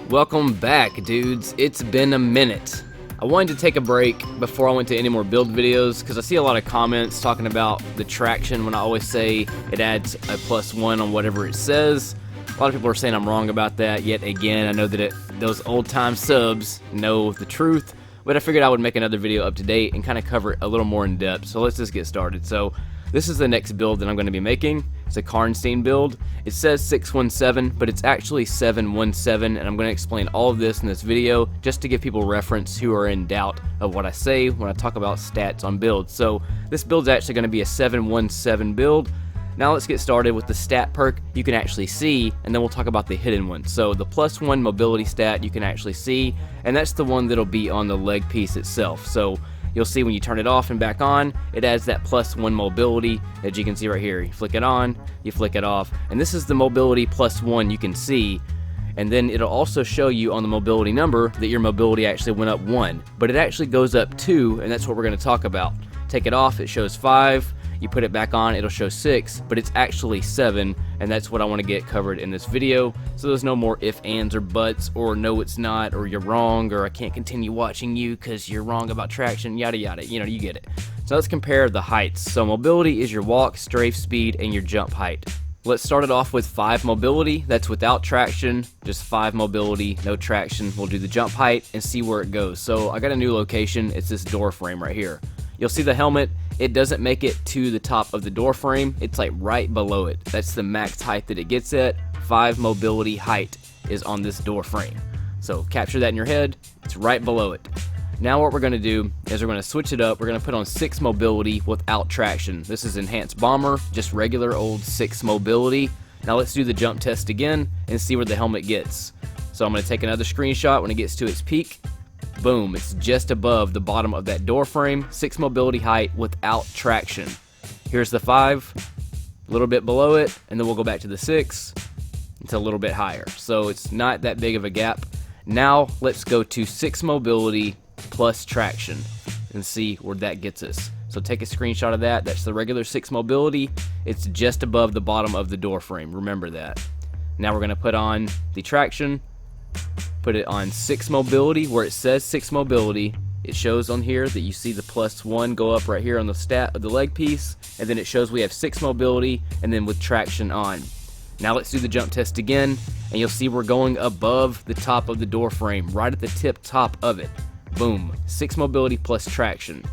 Welcome back, dudes. It's been a minute. I wanted to take a break before I went to any more build videos because I see a lot of comments talking about the traction when I always say it adds a +1 on whatever it says. A lot of people are saying I'm wrong about that. Yet again, I know that those old-time subs know the truth, but I figured I would make another video up to date and kind of cover it a little more in depth. So let's just get started. So this is the next build that I'm going to be making. It's a Karnstein build. It says 617, but it's actually 717, and I'm going to explain all of this in this video just to give people reference who are in doubt of what I say when I talk about stats on builds. So this build's actually going to be a 717 build. Now let's get started with the stat perk you can actually see, and then we'll talk about the hidden one. So the +1 mobility stat you can actually see, and that's the one that'll be on the leg piece itself. So you'll see when you turn it off and back on, it adds that +1 mobility that you can see right here. You flick it on, you flick it off, and this is the mobility +1 you can see. And then it'll also show you on the mobility number that your mobility actually went up 1, but it actually goes up 2, and that's what we're going to talk about. Take it off, it shows 5. You put it back on, it'll show 6, but it's actually 7, and that's what I want to get covered in this video. So there's no more if, ands, or buts, or no it's not, or you're wrong, or I can't continue watching you because you're wrong about traction, yada yada, you know, you get it. So let's compare the heights. So mobility is your walk, strafe speed, and your jump height. Let's start it off with 5 mobility. That's without traction, just 5 mobility, no traction. We'll do the jump height and see where it goes. So I got a new location, it's this door frame right here. You'll see the helmet. It doesn't make it to the top of the door frame. It's like right below it. That's the max height that it gets at. 5 mobility height is on this door frame. So capture that in your head. It's right below it. Now what we're going to do is we're going to switch it up. We're going to put on 6 mobility without traction. This is enhanced bomber, just regular old 6 mobility. Now let's do the jump test again and see where the helmet gets. So I'm going to take another screenshot when it gets to its peak. Boom, it's just above the bottom of that door frame. 6 mobility height without traction. Here's the 5, a little bit below it, and then we'll go back to the 6. It's a little bit higher, so it's not that big of a gap. Now let's go to 6 mobility plus traction and see where that gets us. So take a screenshot of that. That's the regular 6 mobility. It's just above the bottom of the door frame. Remember that. Now we're going to put on the traction. Put it on 6 mobility where it says 6 mobility. It shows on here that you see the +1 go up right here on the stat of the leg piece, and then it shows we have 6 mobility and then with traction on. Now let's do the jump test again, and you'll see we're going above the top of the door frame, right at the tip top of it. Boom, 6 mobility plus traction.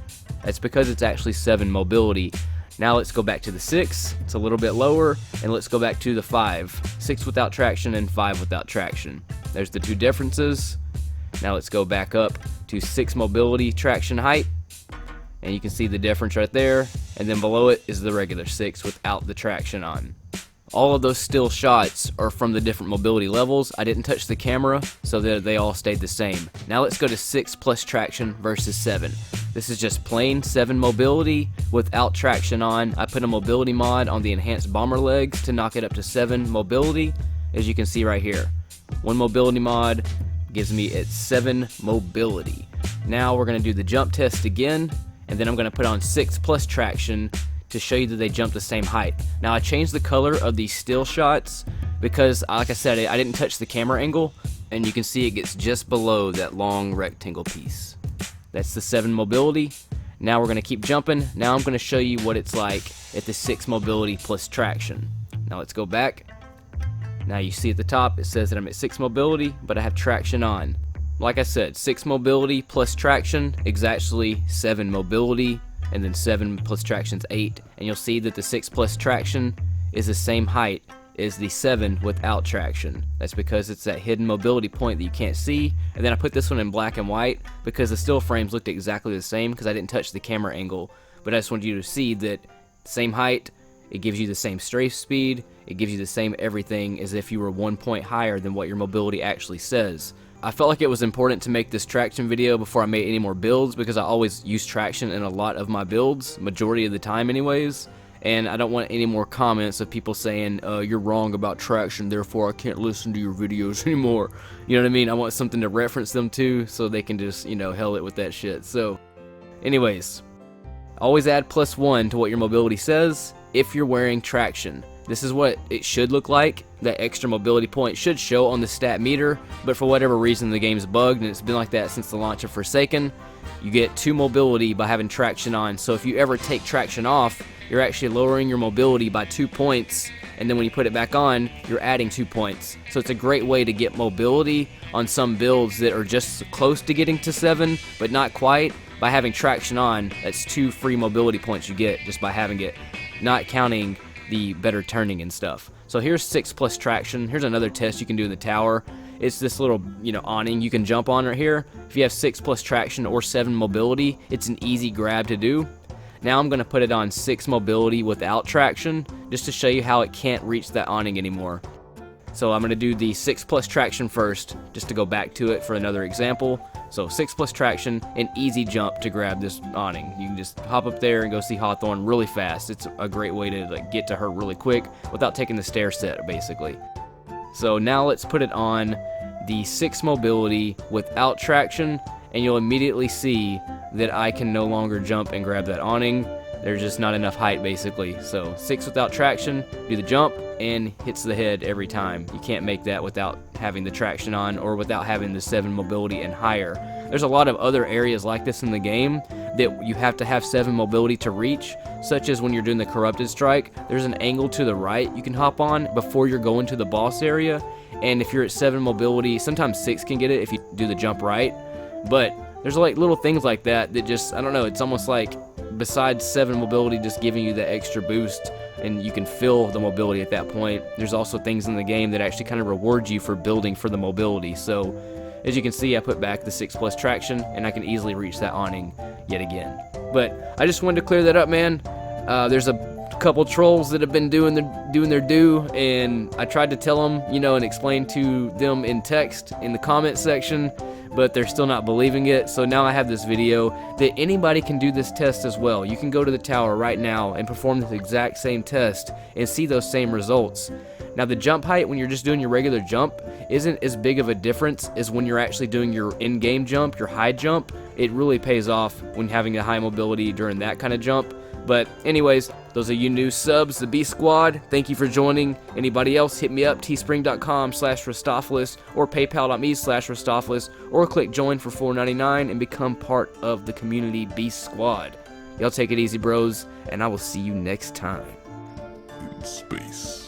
That's because it's actually 7 mobility. Now let's go back to the 6, it's a little bit lower, and let's go back to the 5. 6 without traction and 5 without traction. There's the 2 differences. Now let's go back up to 6 mobility traction height, and you can see the difference right there, and then below it is the regular 6 without the traction on. All of those still shots are from the different mobility levels. I didn't touch the camera, so that they all stayed the same. Now let's go to 6 plus traction versus 7. This is just plain 7 mobility without traction on. I put a mobility mod on the enhanced bomber legs to knock it up to 7 mobility, as you can see right here. 1 mobility mod gives me its 7 mobility. Now we're going to do the jump test again, and then I'm going to put on 6 plus traction to show you that they jump the same height. Now I changed the color of these still shots because, like I said, I didn't touch the camera angle, and you can see it gets just below that long rectangle piece. That's the 7 mobility. Now we're going to keep jumping. Now I'm going to show you what it's like at the 6 mobility plus traction. Now let's go back. Now you see at the top it says that I'm at 6 mobility, but I have traction on. Like I said, 6 mobility plus traction is actually 7 mobility, and then 7 plus traction is 8, and you'll see that the 6 plus traction is the same height as the 7 without traction. That's because it's that hidden mobility point that you can't see. And then I put this one in black and white because the still frames looked exactly the same because I didn't touch the camera angle, but I just wanted you to see that same height, it gives you the same strafe speed, it gives you the same everything as if you were 1 point higher than what your mobility actually says. I felt like it was important to make this traction video before I made any more builds because I always use traction in a lot of my builds, majority of the time anyways, and I don't want any more comments of people saying, you're wrong about traction, therefore I can't listen to your videos anymore. You know what I mean? I want something to reference them to so they can just, you know, hell it with that shit. So, anyways, always add +1 to what your mobility says if you're wearing traction. This is what it should look like. That extra mobility point should show on the stat meter, but for whatever reason the game's bugged, and it's been like that since the launch of Forsaken. You get 2 mobility by having traction on, so if you ever take traction off, you're actually lowering your mobility by 2 points, and then when you put it back on, you're adding 2 points. So it's a great way to get mobility on some builds that are just close to getting to 7, but not quite. By having traction on, that's 2 free mobility points you get just by having it, not counting the better turning and stuff. So here's 6 plus traction. Here's another test you can do in the tower. It's this little, awning you can jump on right here. If you have 6 plus traction or 7 mobility, it's an easy grab to do. Now I'm going to put it on 6 mobility without traction, just to show you how it can't reach that awning anymore. So I'm going to do the 6 plus traction first, just to go back to it for another example. So 6 plus traction, an easy jump to grab this awning. You can just hop up there and go see Hawthorne really fast. It's a great way to get to her really quick without taking the stair set, basically. So now let's put it on the 6 mobility without traction, and you'll immediately see that I can no longer jump and grab that awning. There's just not enough height, basically. So 6 without traction, do the jump, and hits the head every time. You can't make that without having the traction on or without having the 7 mobility and higher. There's a lot of other areas like this in the game that you have to have 7 mobility to reach, such as when you're doing the corrupted strike. There's an angle to the right you can hop on before you're going to the boss area, and if you're at 7 mobility, sometimes 6 can get it if you do the jump right. But there's like little things like that just, I don't know, it's almost like besides 7 mobility just giving you the extra boost and you can feel the mobility at that point, there's also things in the game that actually kind of reward you for building for the mobility. So as you can see, I put back the 6 plus traction and I can easily reach that awning yet again. But I just wanted to clear that up, man. There's a couple trolls that have been doing their due, and I tried to tell them, and explain to them in text in the comment section, but they're still not believing it. So now I have this video that anybody can do this test as well. You can go to the tower right now and perform this exact same test and see those same results. Now the jump height when you're just doing your regular jump isn't as big of a difference as when you're actually doing your in-game jump, your high jump. It really pays off when having a high mobility during that kind of jump. But anyways, those are you new subs, the B Squad. Thank you for joining. Anybody else, hit me up, teespring.com/Ristophilis or paypal.me/Ristophilis, or click join for $4.99 and become part of the community B Squad. Y'all take it easy, bros, and I will see you next time. In space.